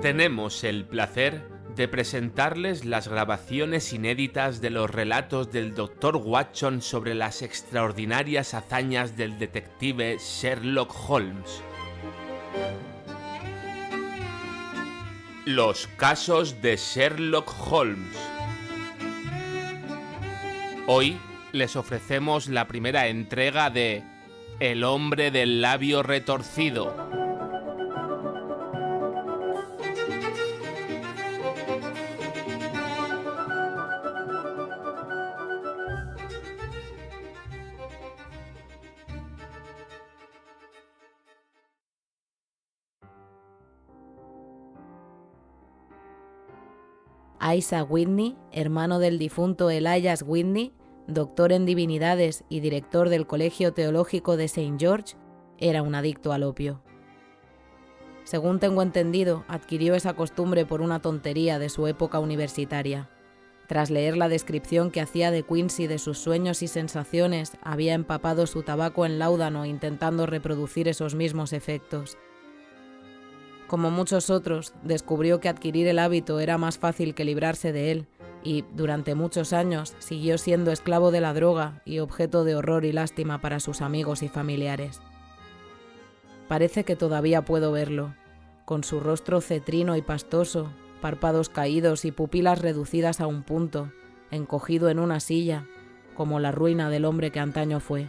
Tenemos el placer de presentarles las grabaciones inéditas de los relatos del Dr. Watson sobre las extraordinarias hazañas del detective Sherlock Holmes. Los casos de Sherlock Holmes. Hoy les ofrecemos la primera entrega de El hombre del labio retorcido. Isaac Whitney, hermano del difunto Elias Whitney, doctor en divinidades y director del Colegio Teológico de St. George, era un adicto al opio. Según tengo entendido, adquirió esa costumbre por una tontería de su época universitaria. Tras leer la descripción que hacía de Quincy de sus sueños y sensaciones, había empapado su tabaco en láudano intentando reproducir esos mismos efectos. Como muchos otros, descubrió que adquirir el hábito era más fácil que librarse de él y, durante muchos años, siguió siendo esclavo de la droga y objeto de horror y lástima para sus amigos y familiares. Parece que todavía puedo verlo, con su rostro cetrino y pastoso, párpados caídos y pupilas reducidas a un punto, encogido en una silla, como la ruina del hombre que antaño fue.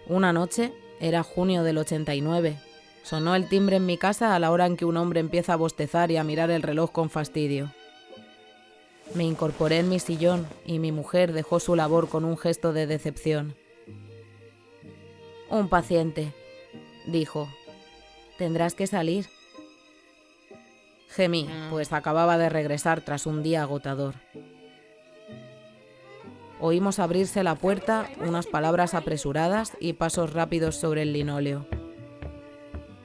Una noche, era junio del 89, sonó el timbre en mi casa a la hora en que un hombre empieza a bostezar y a mirar el reloj con fastidio. Me incorporé en mi sillón y mi mujer dejó su labor con un gesto de decepción. «Un paciente», dijo. «Tendrás que salir». Gemí, pues acababa de regresar tras un día agotador. Oímos abrirse la puerta, unas palabras apresuradas y pasos rápidos sobre el linóleo.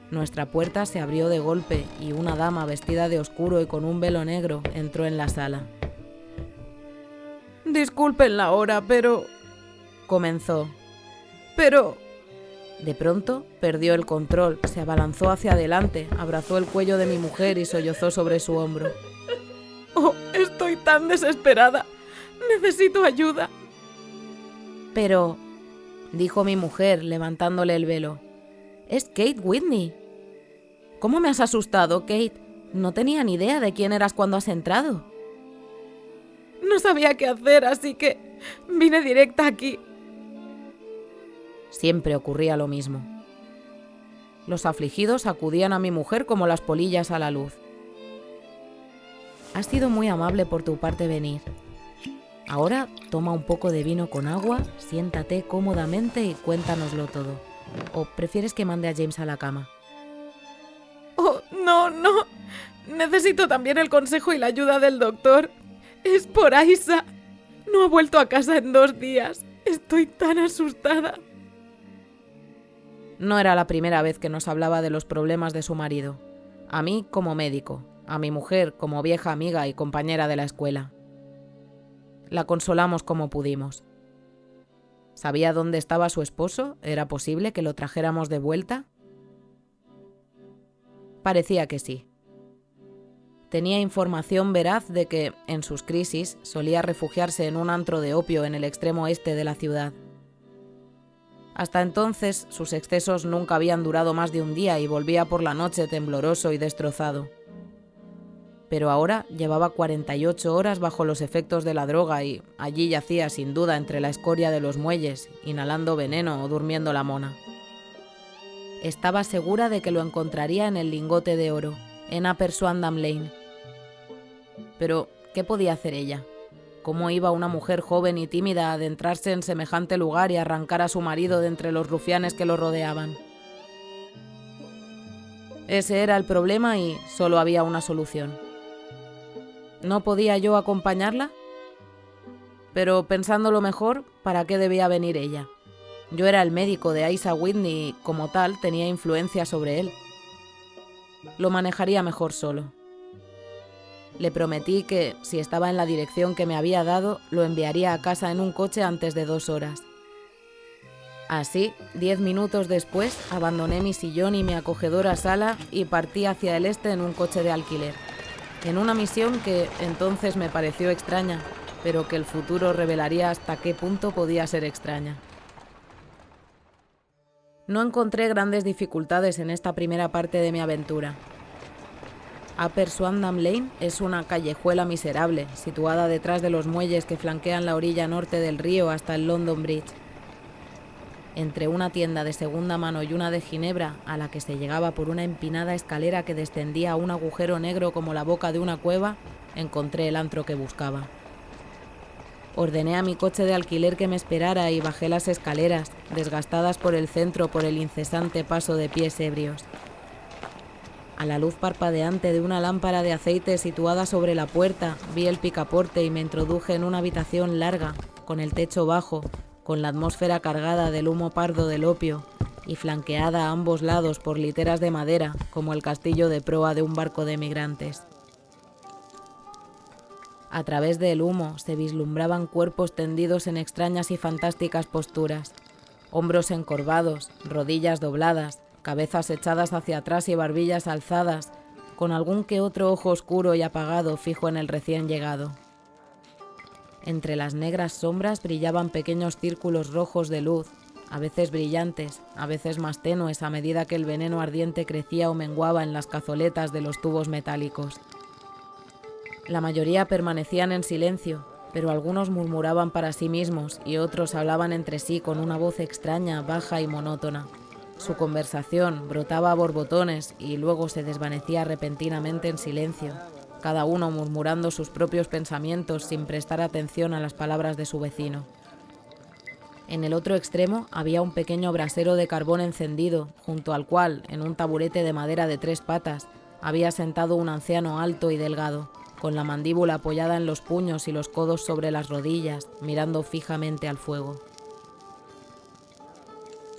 Nuestra puerta se abrió de golpe y una dama vestida de oscuro y con un velo negro entró en la sala. «Disculpen la hora, pero...» comenzó. «Pero...» De pronto perdió el control, se abalanzó hacia adelante, abrazó el cuello de mi mujer y sollozó sobre su hombro. «Oh, estoy tan desesperada. Necesito ayuda». «Pero...» dijo mi mujer, levantándole el velo. «Es Kate Whitney». «¿Cómo me has asustado, Kate? No tenía ni idea de quién eras cuando has entrado». «No sabía qué hacer, así que vine directa aquí». Siempre ocurría lo mismo. Los afligidos acudían a mi mujer como las polillas a la luz. «Has sido muy amable por tu parte venir. Ahora toma un poco de vino con agua, siéntate cómodamente y cuéntanoslo todo. ¿O prefieres que mande a James a la cama?» «Oh, no. Necesito también el consejo y la ayuda del doctor. Es por Aisa. No ha vuelto a casa en 2 días. Estoy tan asustada». No era la primera vez que nos hablaba de los problemas de su marido. A mí como médico, a mi mujer como vieja amiga y compañera de la escuela. La consolamos como pudimos. ¿Sabía dónde estaba su esposo? ¿Era posible que lo trajéramos de vuelta? Parecía que sí. Tenía información veraz de que, en sus crisis, solía refugiarse en un antro de opio en el extremo este de la ciudad. Hasta entonces, sus excesos nunca habían durado más de un día y volvía por la noche tembloroso y destrozado. Pero ahora llevaba 48 horas bajo los efectos de la droga y allí yacía sin duda entre la escoria de los muelles, inhalando veneno o durmiendo la mona. Estaba segura de que lo encontraría en el lingote de oro, en Upper Swandam Lane. Pero, ¿qué podía hacer ella? ¿Cómo iba una mujer joven y tímida a adentrarse en semejante lugar y arrancar a su marido de entre los rufianes que lo rodeaban? Ese era el problema y solo había una solución. ¿No podía yo acompañarla? Pero pensándolo mejor, ¿para qué debía venir ella? Yo era el médico de Isaac Whitney y, como tal, tenía influencia sobre él. Lo manejaría mejor solo. Le prometí que, si estaba en la dirección que me había dado, lo enviaría a casa en un coche antes de 2 horas. Así, 10 minutos después, abandoné mi sillón y mi acogedora sala y partí hacia el este en un coche de alquiler, en una misión que entonces me pareció extraña, pero que el futuro revelaría hasta qué punto podía ser extraña. No encontré grandes dificultades en esta primera parte de mi aventura. Upper Swandam Lane es una callejuela miserable, situada detrás de los muelles que flanquean la orilla norte del río hasta el London Bridge. Entre una tienda de segunda mano y una de Ginebra, a la que se llegaba por una empinada escalera que descendía a un agujero negro como la boca de una cueva, encontré el antro que buscaba. Ordené a mi coche de alquiler que me esperara y bajé las escaleras, desgastadas por el centro por el incesante paso de pies ebrios. A la luz parpadeante de una lámpara de aceite situada sobre la puerta, vi el picaporte y me introduje en una habitación larga, con el techo bajo, con la atmósfera cargada del humo pardo del opio y flanqueada a ambos lados por literas de madera, como el castillo de proa de un barco de emigrantes. A través del humo se vislumbraban cuerpos tendidos en extrañas y fantásticas posturas, hombros encorvados, rodillas dobladas, cabezas echadas hacia atrás y barbillas alzadas, con algún que otro ojo oscuro y apagado fijo en el recién llegado. Entre las negras sombras brillaban pequeños círculos rojos de luz, a veces brillantes, a veces más tenues a medida que el veneno ardiente crecía o menguaba en las cazoletas de los tubos metálicos. La mayoría permanecían en silencio, pero algunos murmuraban para sí mismos y otros hablaban entre sí con una voz extraña, baja y monótona. Su conversación brotaba a borbotones y luego se desvanecía repentinamente en silencio, cada uno murmurando sus propios pensamientos sin prestar atención a las palabras de su vecino. En el otro extremo había un pequeño brasero de carbón encendido, junto al cual, en un taburete de madera de 3 patas, había sentado un anciano alto y delgado, con la mandíbula apoyada en los puños y los codos sobre las rodillas, mirando fijamente al fuego.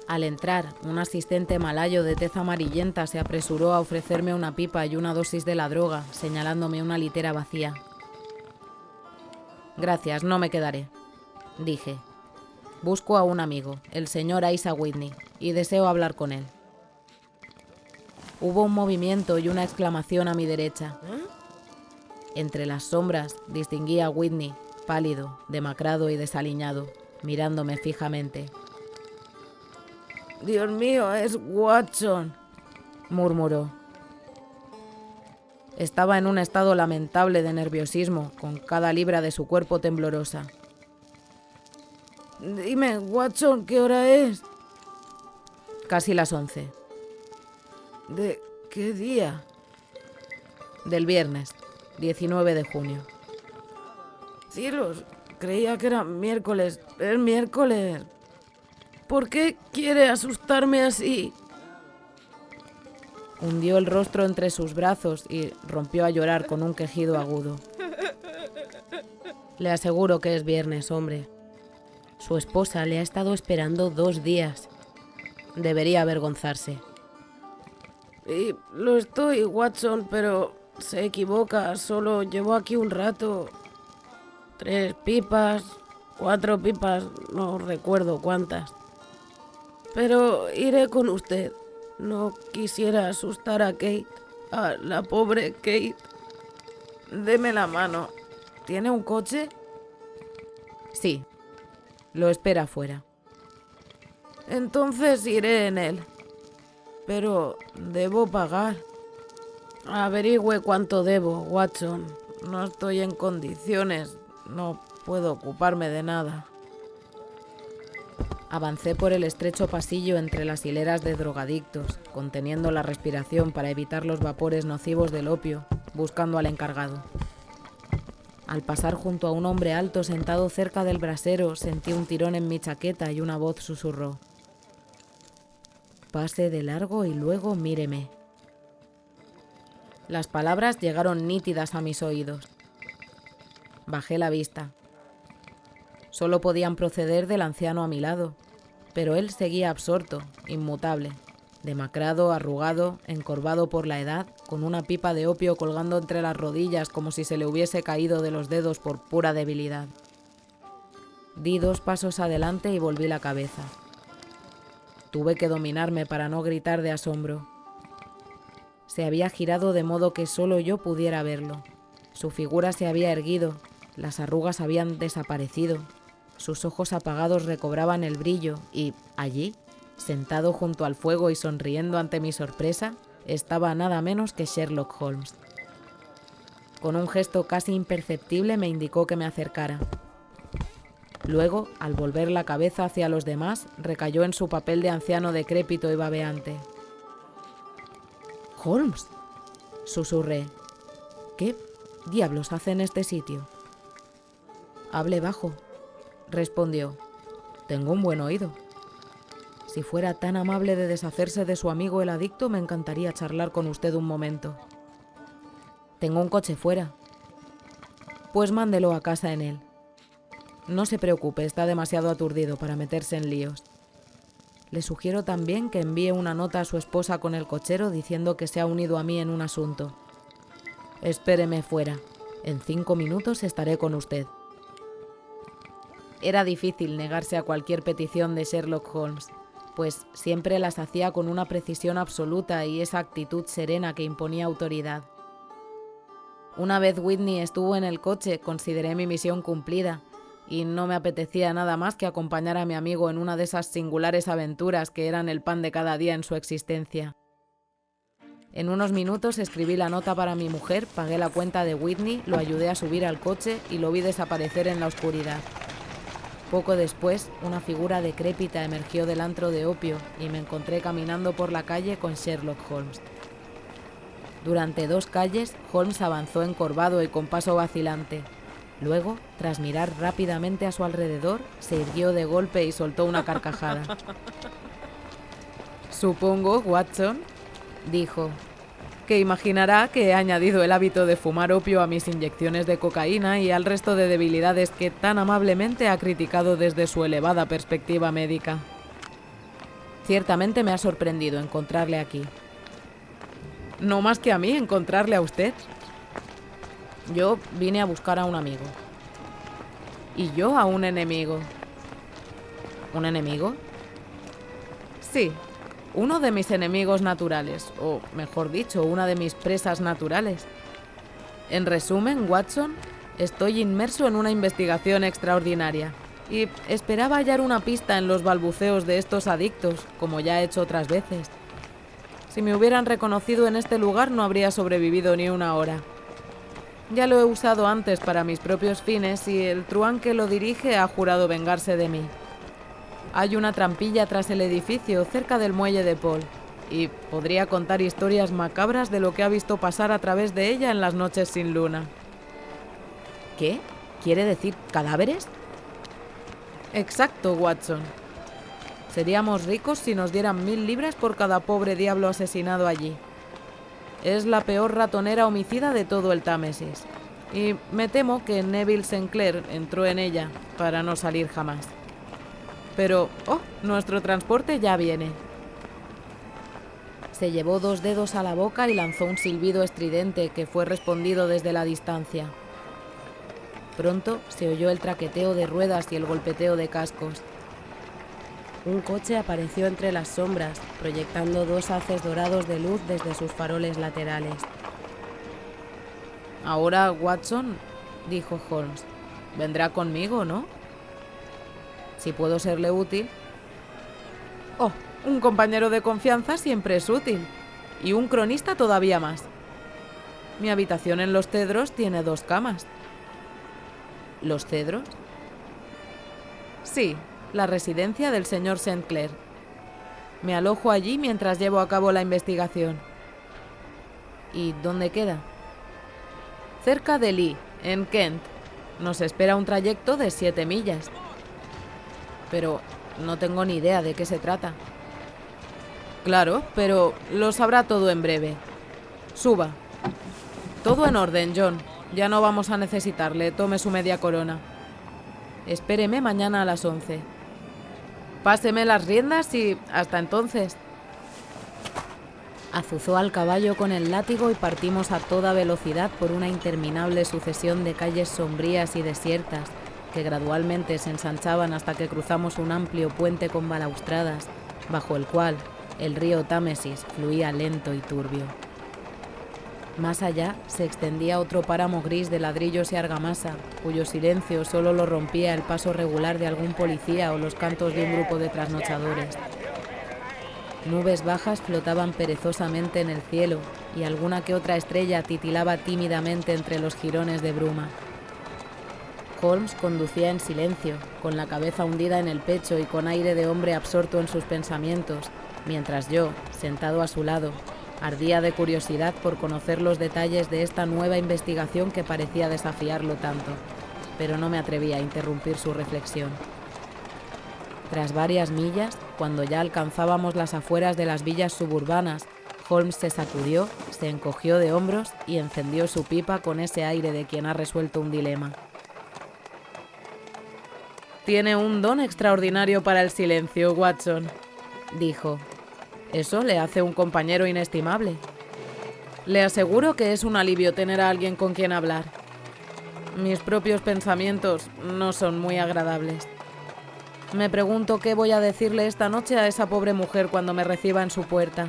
Al entrar, un asistente malayo de tez amarillenta se apresuró a ofrecerme una pipa y una dosis de la droga, señalándome una litera vacía. «Gracias, no me quedaré», dije. «Busco a un amigo, el señor Isaac Whitney, y deseo hablar con él». Hubo un movimiento y una exclamación a mi derecha. Entre las sombras distinguí a Whitney, pálido, demacrado y desaliñado, mirándome fijamente. «Dios mío, es Watson», murmuró. Estaba en un estado lamentable de nerviosismo, con cada libra de su cuerpo temblorosa. «Dime, Watson, ¿qué hora es?» «Casi las 11». «¿De qué día?» «Del viernes, 19 de junio». «Cielos, creía que era miércoles. Es miércoles. ¿Por qué quiere asustarme así?» Hundió el rostro entre sus brazos y rompió a llorar con un quejido agudo. «Le aseguro que es viernes, hombre. Su esposa le ha estado esperando 2 días. Debería avergonzarse». «Y lo estoy, Watson, pero se equivoca. Solo llevo aquí un rato. 3 pipas, 4 pipas, no recuerdo cuántas. Pero iré con usted. No quisiera asustar a Kate, a la pobre Kate. Deme la mano. ¿Tiene un coche?» «Sí. Lo espera afuera». «Entonces iré en él. Pero debo pagar». «Averigüe cuánto debo, Watson. No estoy en condiciones. No puedo ocuparme de nada». Avancé por el estrecho pasillo entre las hileras de drogadictos, conteniendo la respiración para evitar los vapores nocivos del opio, buscando al encargado. Al pasar junto a un hombre alto sentado cerca del brasero, sentí un tirón en mi chaqueta y una voz susurró: «Pase de largo y luego míreme». Las palabras llegaron nítidas a mis oídos. Bajé la vista. Solo podían proceder del anciano a mi lado, pero él seguía absorto, inmutable, demacrado, arrugado, encorvado por la edad, con una pipa de opio colgando entre las rodillas como si se le hubiese caído de los dedos por pura debilidad. Di 2 pasos adelante y volví la cabeza. Tuve que dominarme para no gritar de asombro. Se había girado de modo que solo yo pudiera verlo. Su figura se había erguido, las arrugas habían desaparecido, sus ojos apagados recobraban el brillo y, allí, sentado junto al fuego y sonriendo ante mi sorpresa, estaba nada menos que Sherlock Holmes. Con un gesto casi imperceptible me indicó que me acercara. Luego, al volver la cabeza hacia los demás, recayó en su papel de anciano decrépito y babeante. «Holmes», susurré. «¿Qué diablos hace en este sitio?» «Hable bajo», respondió. «Tengo un buen oído. Si fuera tan amable de deshacerse de su amigo el adicto, me encantaría charlar con usted un momento». «Tengo un coche fuera». «Pues mándelo a casa en él. No se preocupe, está demasiado aturdido para meterse en líos. Le sugiero también que envíe una nota a su esposa con el cochero diciendo que se ha unido a mí en un asunto. Espéreme fuera. En 5 minutos estaré con usted». Era difícil negarse a cualquier petición de Sherlock Holmes, pues siempre las hacía con una precisión absoluta y esa actitud serena que imponía autoridad. Una vez Whitney estuvo en el coche, consideré mi misión cumplida, y no me apetecía nada más que acompañar a mi amigo en una de esas singulares aventuras que eran el pan de cada día en su existencia. En unos minutos escribí la nota para mi mujer, pagué la cuenta de Whitney, lo ayudé a subir al coche y lo vi desaparecer en la oscuridad. Poco después, una figura decrépita emergió del antro de opio y me encontré caminando por la calle con Sherlock Holmes. Durante 2 calles, Holmes avanzó encorvado y con paso vacilante. Luego, tras mirar rápidamente a su alrededor, se irguió de golpe y soltó una carcajada. «Supongo, Watson», dijo, «que imaginará que he añadido el hábito de fumar opio a mis inyecciones de cocaína y al resto de debilidades que tan amablemente ha criticado desde su elevada perspectiva médica. Ciertamente me ha sorprendido encontrarle aquí». «No más que a mí encontrarle a usted». «Yo vine a buscar a un amigo». «Y yo a un enemigo». «¿Un enemigo?» «Sí, uno de mis enemigos naturales, o mejor dicho, una de mis presas naturales. En resumen, Watson, estoy inmerso en una investigación extraordinaria y esperaba hallar una pista en los balbuceos de estos adictos, como ya he hecho otras veces. Si me hubieran reconocido en este lugar no habría sobrevivido ni una hora. Ya lo he usado antes para mis propios fines y el truán que lo dirige ha jurado vengarse de mí. Hay una trampilla tras el edificio, cerca del muelle de Paul, y podría contar historias macabras de lo que ha visto pasar a través de ella en las noches sin luna». «¿Qué? ¿Quiere decir cadáveres?» «Exacto, Watson. Seríamos ricos si nos dieran 1000 libras por cada pobre diablo asesinado allí. Es la peor ratonera homicida de todo el Támesis, y me temo que Neville Sinclair entró en ella para no salir jamás. Pero, nuestro transporte ya viene». Se llevó 2 dedos a la boca y lanzó un silbido estridente que fue respondido desde la distancia. Pronto se oyó el traqueteo de ruedas y el golpeteo de cascos. Un coche apareció entre las sombras, proyectando 2 haces dorados de luz desde sus faroles laterales. «Ahora, Watson», dijo Holmes, «vendrá conmigo, ¿no? Si puedo serle útil». «Oh, un compañero de confianza siempre es útil, y un cronista todavía más. Mi habitación en Los Cedros tiene 2 camas». «¿Los Cedros?» «Sí, la residencia del señor Sinclair. Me alojo allí mientras llevo a cabo la investigación». «¿Y dónde queda?» «Cerca de Lee, en Kent. Nos espera un trayecto de 7 millas». «Pero no tengo ni idea de qué se trata». «Claro, pero lo sabrá todo en breve. Suba». «Todo en orden, John. Ya no vamos a necesitarle. Tome su media corona. Espéreme mañana a las 11. Páseme las riendas y hasta entonces». Azuzó al caballo con el látigo y partimos a toda velocidad por una interminable sucesión de calles sombrías y desiertas que gradualmente se ensanchaban hasta que cruzamos un amplio puente con balaustradas bajo el cual el río Támesis fluía lento y turbio. Más allá se extendía otro páramo gris de ladrillos y argamasa, cuyo silencio solo lo rompía el paso regular de algún policía o los cantos de un grupo de trasnochadores. Nubes bajas flotaban perezosamente en el cielo y alguna que otra estrella titilaba tímidamente entre los jirones de bruma. Holmes conducía en silencio, con la cabeza hundida en el pecho y con aire de hombre absorto en sus pensamientos, mientras yo, sentado a su lado, ardía de curiosidad por conocer los detalles de esta nueva investigación que parecía desafiarlo tanto, pero no me atrevía a interrumpir su reflexión. Tras varias millas, cuando ya alcanzábamos las afueras de las villas suburbanas, Holmes se sacudió, se encogió de hombros y encendió su pipa con ese aire de quien ha resuelto un dilema. «Tiene un don extraordinario para el silencio, Watson», dijo. «Eso le hace un compañero inestimable. Le aseguro que es un alivio tener a alguien con quien hablar. Mis propios pensamientos no son muy agradables. Me pregunto qué voy a decirle esta noche a esa pobre mujer cuando me reciba en su puerta.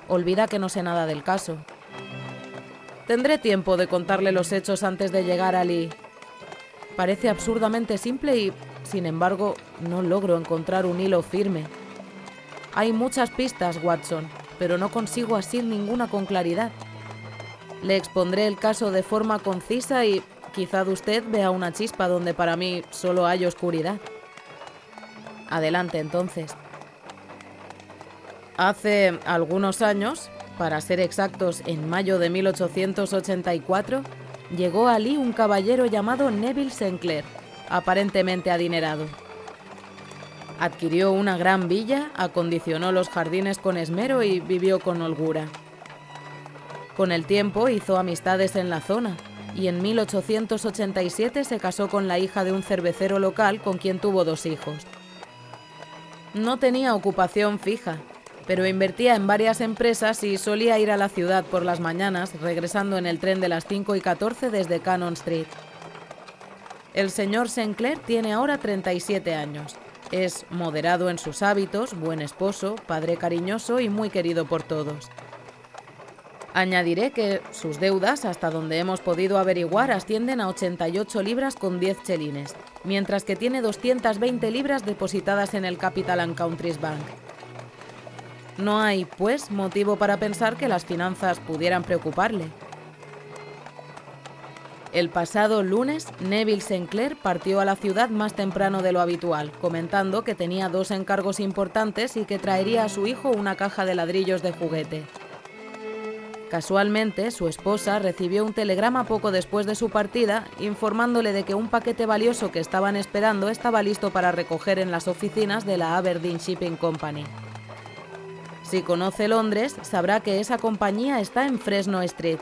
Olvida que no sé nada del caso. Tendré tiempo de contarle los hechos antes de llegar a Lee. Parece absurdamente simple y, sin embargo, no logro encontrar un hilo firme. Hay muchas pistas, Watson, pero no consigo asir ninguna con claridad. Le expondré el caso de forma concisa y quizá usted vea una chispa donde para mí solo hay oscuridad. Adelante, entonces. Hace algunos años, para ser exactos en mayo de 1884, llegó a Lee un caballero llamado Neville Sinclair, aparentemente adinerado. Adquirió una gran villa, acondicionó los jardines con esmero y vivió con holgura. Con el tiempo hizo amistades en la zona y en 1887 se casó con la hija de un cervecero local con quien tuvo 2 hijos. No tenía ocupación fija, pero invertía en varias empresas y solía ir a la ciudad por las mañanas, regresando en el tren de las 5:14 desde Cannon Street. El señor Sinclair tiene ahora 37 años. Es moderado en sus hábitos, buen esposo, padre cariñoso y muy querido por todos. Añadiré que sus deudas, hasta donde hemos podido averiguar, ascienden a 88 libras con 10 chelines, mientras que tiene 220 libras depositadas en el Capital and Countries Bank. No hay, pues, motivo para pensar que las finanzas pudieran preocuparle. El pasado lunes, Neville Sinclair partió a la ciudad más temprano de lo habitual, comentando que tenía 2 encargos importantes y que traería a su hijo una caja de ladrillos de juguete. Casualmente, su esposa recibió un telegrama poco después de su partida, informándole de que un paquete valioso que estaban esperando estaba listo para recoger en las oficinas de la Aberdeen Shipping Company. Si conoce Londres, sabrá que esa compañía está en Fresno Street,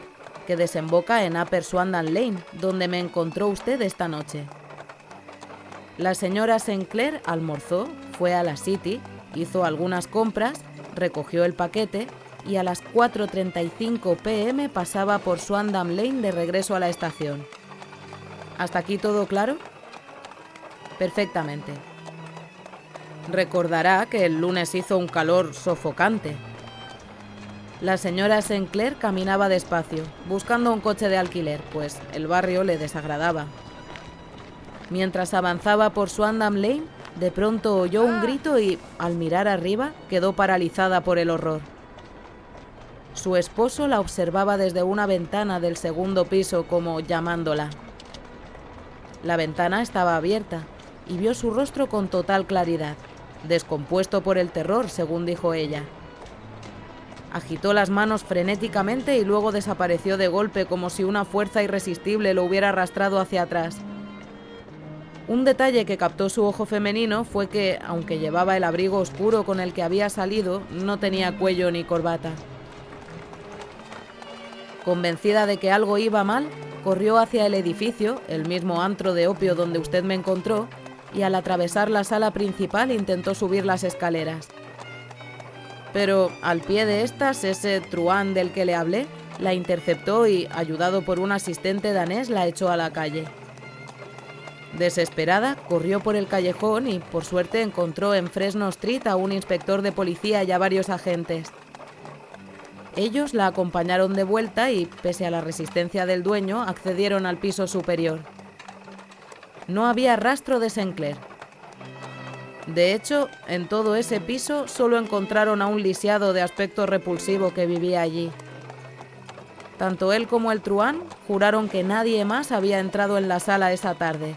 que desemboca en Upper Swandam Lane, donde me encontró usted esta noche. La señora Sinclair almorzó, fue a la City, hizo algunas compras, recogió el paquete y a las 4:35 p.m. pasaba por Swandam Lane de regreso a la estación. ¿Hasta aquí todo claro? Perfectamente. Recordará que el lunes hizo un calor sofocante. La señora Sinclair caminaba despacio, buscando un coche de alquiler, pues el barrio le desagradaba. Mientras avanzaba por Swandam Lane, de pronto oyó un grito y, al mirar arriba, quedó paralizada por el horror. Su esposo la observaba desde una ventana del 2º piso como llamándola. La ventana estaba abierta y vio su rostro con total claridad, descompuesto por el terror, según dijo ella. Agitó las manos frenéticamente y luego desapareció de golpe como si una fuerza irresistible lo hubiera arrastrado hacia atrás. Un detalle que captó su ojo femenino fue que, aunque llevaba el abrigo oscuro con el que había salido, no tenía cuello ni corbata. Convencida de que algo iba mal, corrió hacia el edificio, el mismo antro de opio donde usted me encontró, y al atravesar la sala principal intentó subir las escaleras. Pero al pie de estas, ese truán del que le hablé la interceptó y, ayudado por un asistente danés, la echó a la calle. Desesperada, corrió por el callejón y, por suerte, encontró en Fresno Street a un inspector de policía y a varios agentes. Ellos la acompañaron de vuelta y, pese a la resistencia del dueño, accedieron al piso superior. No había rastro de Sinclair. De hecho, en todo ese piso solo encontraron a un lisiado de aspecto repulsivo que vivía allí. Tanto él como el truán juraron que nadie más había entrado en la sala esa tarde.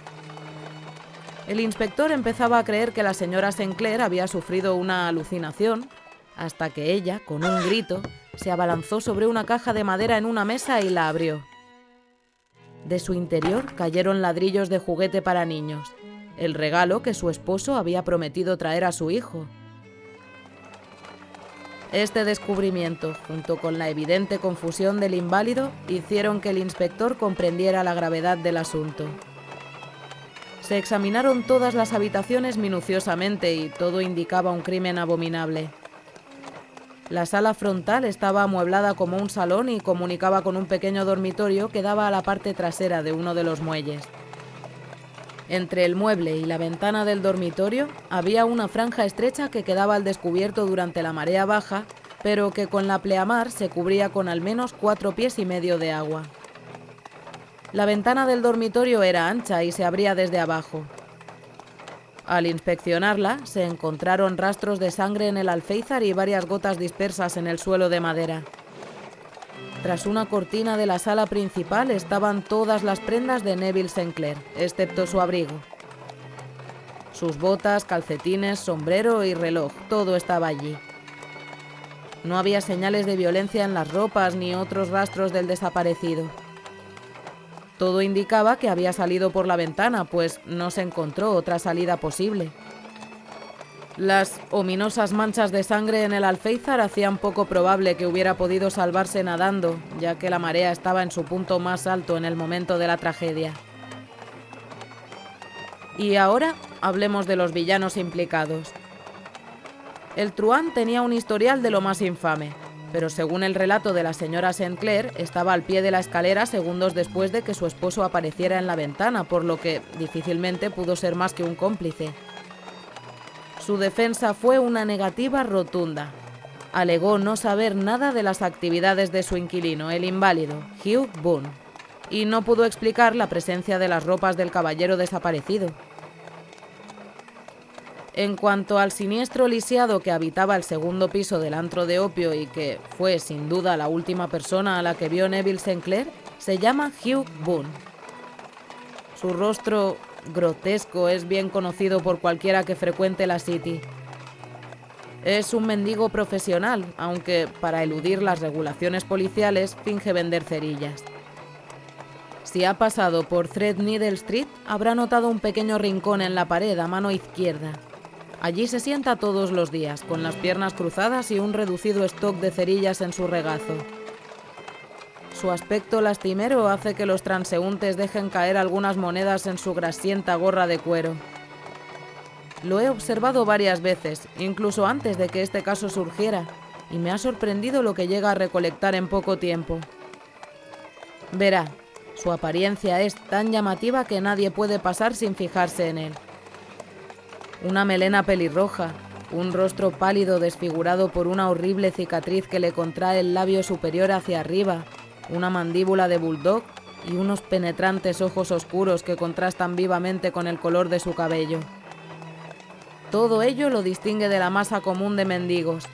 El inspector empezaba a creer que la señora Sinclair había sufrido una alucinación, hasta que ella, con un grito, se abalanzó sobre una caja de madera en una mesa y la abrió. De su interior cayeron ladrillos de juguete para niños, el regalo que su esposo había prometido traer a su hijo. Este descubrimiento, junto con la evidente confusión del inválido, hicieron que el inspector comprendiera la gravedad del asunto. Se examinaron todas las habitaciones minuciosamente y todo indicaba un crimen abominable. La sala frontal estaba amueblada como un salón y comunicaba con un pequeño dormitorio que daba a la parte trasera de uno de los muelles. Entre el mueble y la ventana del dormitorio había una franja estrecha que quedaba al descubierto durante la marea baja, pero que con la pleamar se cubría con al menos 4,5 pies de agua. La ventana del dormitorio era ancha y se abría desde abajo. Al inspeccionarla, se encontraron rastros de sangre en el alféizar y varias gotas dispersas en el suelo de madera. Tras una cortina de la sala principal estaban todas las prendas de Neville Sinclair, excepto su abrigo. Sus botas, calcetines, sombrero y reloj, todo estaba allí. No había señales de violencia en las ropas ni otros rastros del desaparecido. Todo indicaba que había salido por la ventana, pues no se encontró otra salida posible. Las ominosas manchas de sangre en el alféizar hacían poco probable que hubiera podido salvarse nadando, ya que la marea estaba en su punto más alto en el momento de la tragedia. Y ahora hablemos de los villanos implicados. El truán tenía un historial de lo más infame, pero según el relato de la señora Sinclair, estaba al pie de la escalera segundos después de que su esposo apareciera en la ventana, por lo que difícilmente pudo ser más que un cómplice. Su defensa fue una negativa rotunda. Alegó no saber nada de las actividades de su inquilino, el inválido, Hugh Boone, y no pudo explicar la presencia de las ropas del caballero desaparecido. En cuanto al siniestro lisiado que habitaba el segundo piso del antro de opio y que fue sin duda la última persona a la que vio Neville Sinclair, se llama Hugh Boone. Su rostro grotesco es bien conocido por cualquiera que frecuente la City. Es un mendigo profesional, aunque para eludir las regulaciones policiales finge vender cerillas. Si ha pasado por Threadneedle Street, habrá notado un pequeño rincón en la pared a mano izquierda. Allí se sienta todos los días, con las piernas cruzadas y un reducido stock de cerillas en su regazo. Su aspecto lastimero hace que los transeúntes dejen caer algunas monedas en su grasienta gorra de cuero. Lo he observado varias veces, incluso antes de que este caso surgiera, y me ha sorprendido lo que llega a recolectar en poco tiempo. Verá, su apariencia es tan llamativa que nadie puede pasar sin fijarse en él. Una melena pelirroja, un rostro pálido desfigurado por una horrible cicatriz que le contrae el labio superior hacia arriba, una mandíbula de bulldog y unos penetrantes ojos oscuros que contrastan vivamente con el color de su cabello. Todo ello lo distingue de la masa común de mendigos,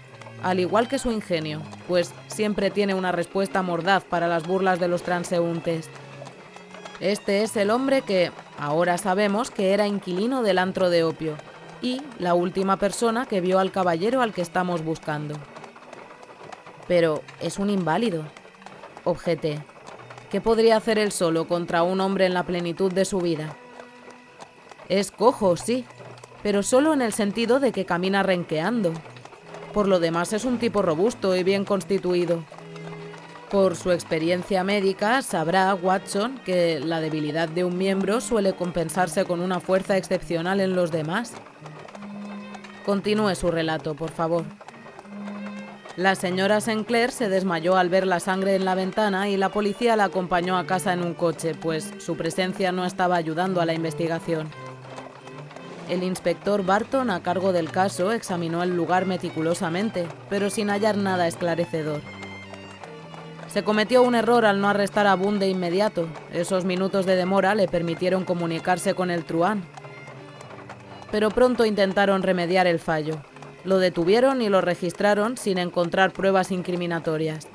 al igual que su ingenio, pues siempre tiene una respuesta mordaz para las burlas de los transeúntes. Este es el hombre que, ahora sabemos que era inquilino del antro de opio, y la última persona que vio al caballero al que estamos buscando. Pero es un inválido, objeté. ¿Qué podría hacer él solo contra un hombre en la plenitud de su vida? Es cojo, sí, pero solo en el sentido de que camina renqueando. Por lo demás es un tipo robusto y bien constituido. Por su experiencia médica sabrá Watson que la debilidad de un miembro suele compensarse con una fuerza excepcional en los demás. Continúe su relato, por favor. La señora Sinclair se desmayó al ver la sangre en la ventana y la policía la acompañó a casa en un coche, pues su presencia no estaba ayudando a la investigación. El inspector Barton, a cargo del caso, examinó el lugar meticulosamente, pero sin hallar nada esclarecedor. Se cometió un error al no arrestar a Boone de inmediato. Esos minutos de demora le permitieron comunicarse con el truán. Pero pronto intentaron remediar el fallo. Lo detuvieron y lo registraron sin encontrar pruebas incriminatorias.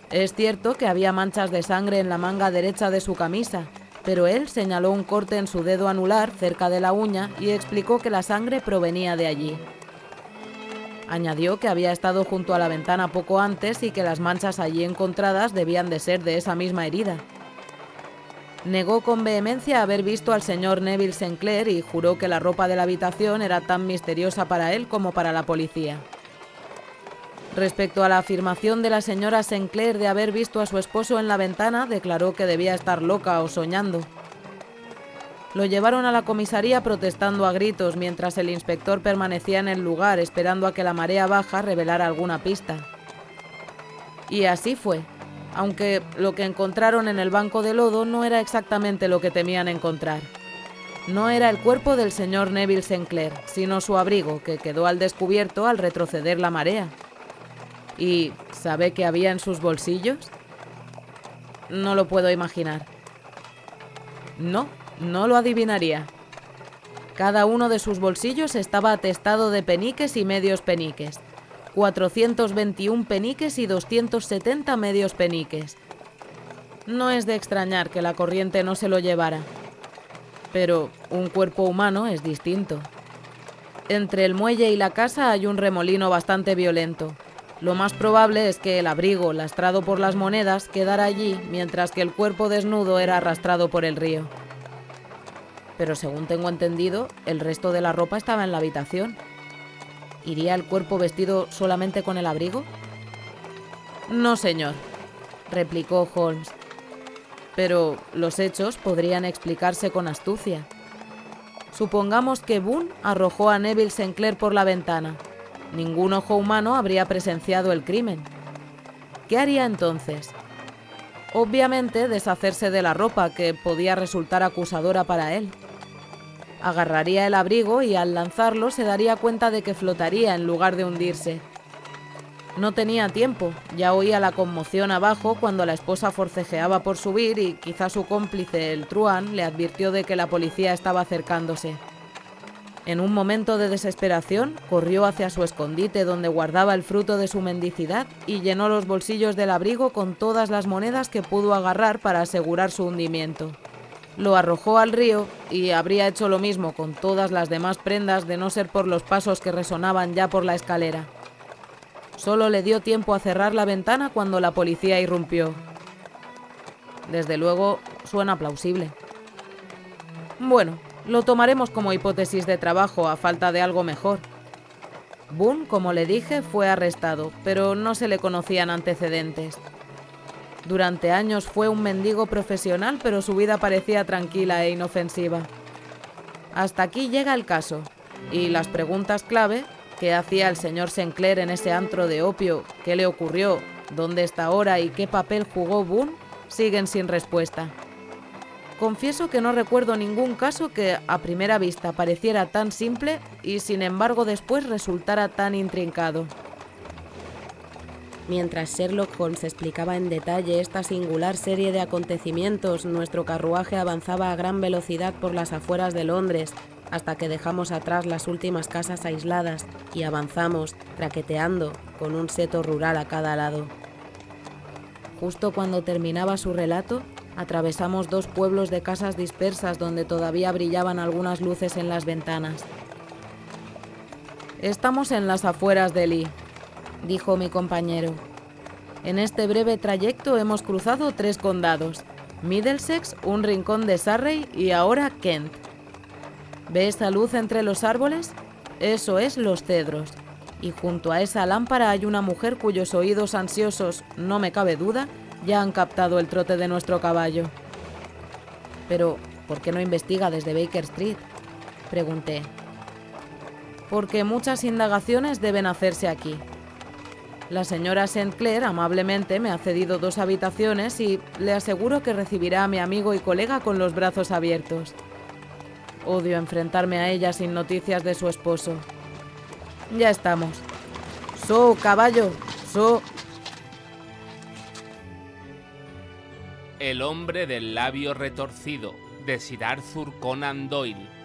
Es cierto que había manchas de sangre en la manga derecha de su camisa, pero él señaló un corte en su dedo anular cerca de la uña y explicó que la sangre provenía de allí. Añadió que había estado junto a la ventana poco antes y que las manchas allí encontradas debían de ser de esa misma herida. Negó con vehemencia haber visto al señor Neville Sinclair y juró que la ropa de la habitación era tan misteriosa para él como para la policía. Respecto a la afirmación de la señora Sinclair de haber visto a su esposo en la ventana, declaró que debía estar loca o soñando. Lo llevaron a la comisaría protestando a gritos mientras el inspector permanecía en el lugar esperando a que la marea baja revelara alguna pista. Y así fue, aunque lo que encontraron en el banco de lodo no era exactamente lo que temían encontrar. No era el cuerpo del señor Neville Sinclair, sino su abrigo, que quedó al descubierto al retroceder la marea. ¿Y sabe qué había en sus bolsillos? No lo puedo imaginar. No lo adivinaría. Cada uno de sus bolsillos estaba atestado de peniques y medios peniques. 421 peniques y 270 medios peniques. No es de extrañar que la corriente no se lo llevara. Pero un cuerpo humano es distinto. Entre el muelle y la casa hay un remolino bastante violento. Lo más probable es que el abrigo, lastrado por las monedas, quedara allí, mientras que el cuerpo desnudo era arrastrado por el río. Pero según tengo entendido, el resto de la ropa estaba en la habitación. ¿Iría el cuerpo vestido solamente con el abrigo? No, señor, replicó Holmes. Pero los hechos podrían explicarse con astucia. Supongamos que Boone arrojó a Neville Sinclair por la ventana. Ningún ojo humano habría presenciado el crimen. ¿Qué haría entonces? Obviamente deshacerse de la ropa, que podía resultar acusadora para él. Agarraría el abrigo y al lanzarlo se daría cuenta de que flotaría en lugar de hundirse. No tenía tiempo, ya oía la conmoción abajo cuando la esposa forcejeaba por subir y quizá su cómplice, el truán, le advirtió de que la policía estaba acercándose. En un momento de desesperación, corrió hacia su escondite donde guardaba el fruto de su mendicidad y llenó los bolsillos del abrigo con todas las monedas que pudo agarrar para asegurar su hundimiento. Lo arrojó al río y habría hecho lo mismo con todas las demás prendas de no ser por los pasos que resonaban ya por la escalera. Solo le dio tiempo a cerrar la ventana cuando la policía irrumpió. Desde luego, suena plausible. Bueno, lo tomaremos como hipótesis de trabajo a falta de algo mejor. Boone, como le dije, fue arrestado, pero no se le conocían antecedentes. Durante años fue un mendigo profesional, pero su vida parecía tranquila e inofensiva. Hasta aquí llega el caso, y las preguntas clave: ¿qué hacía el señor Sinclair en ese antro de opio? ¿Qué le ocurrió? ¿Dónde está ahora? ¿Y qué papel jugó Boone? Siguen sin respuesta. Confieso que no recuerdo ningún caso que a primera vista pareciera tan simple y sin embargo después resultara tan intrincado. Mientras Sherlock Holmes explicaba en detalle esta singular serie de acontecimientos, nuestro carruaje avanzaba a gran velocidad por las afueras de Londres, hasta que dejamos atrás las últimas casas aisladas y avanzamos, traqueteando, con un seto rural a cada lado. Justo cuando terminaba su relato, atravesamos 2 pueblos de casas dispersas donde todavía brillaban algunas luces en las ventanas. Estamos en las afueras de Lee, dijo mi compañero. En este breve trayecto hemos cruzado 3 condados: Middlesex, un rincón de Surrey y ahora Kent. ¿Ve esa luz entre los árboles? Eso es Los Cedros. Y junto a esa lámpara hay una mujer cuyos oídos ansiosos, no me cabe duda, ya han captado el trote de nuestro caballo. Pero, ¿por qué no investiga desde Baker Street?, pregunté. Porque muchas indagaciones deben hacerse aquí. La señora St. Clair amablemente me ha cedido 2 habitaciones y le aseguro que recibirá a mi amigo y colega con los brazos abiertos. Odio enfrentarme a ella sin noticias de su esposo. Ya estamos. ¡So, caballo! ¡So! El hombre del labio retorcido, de Sir Arthur Conan Doyle.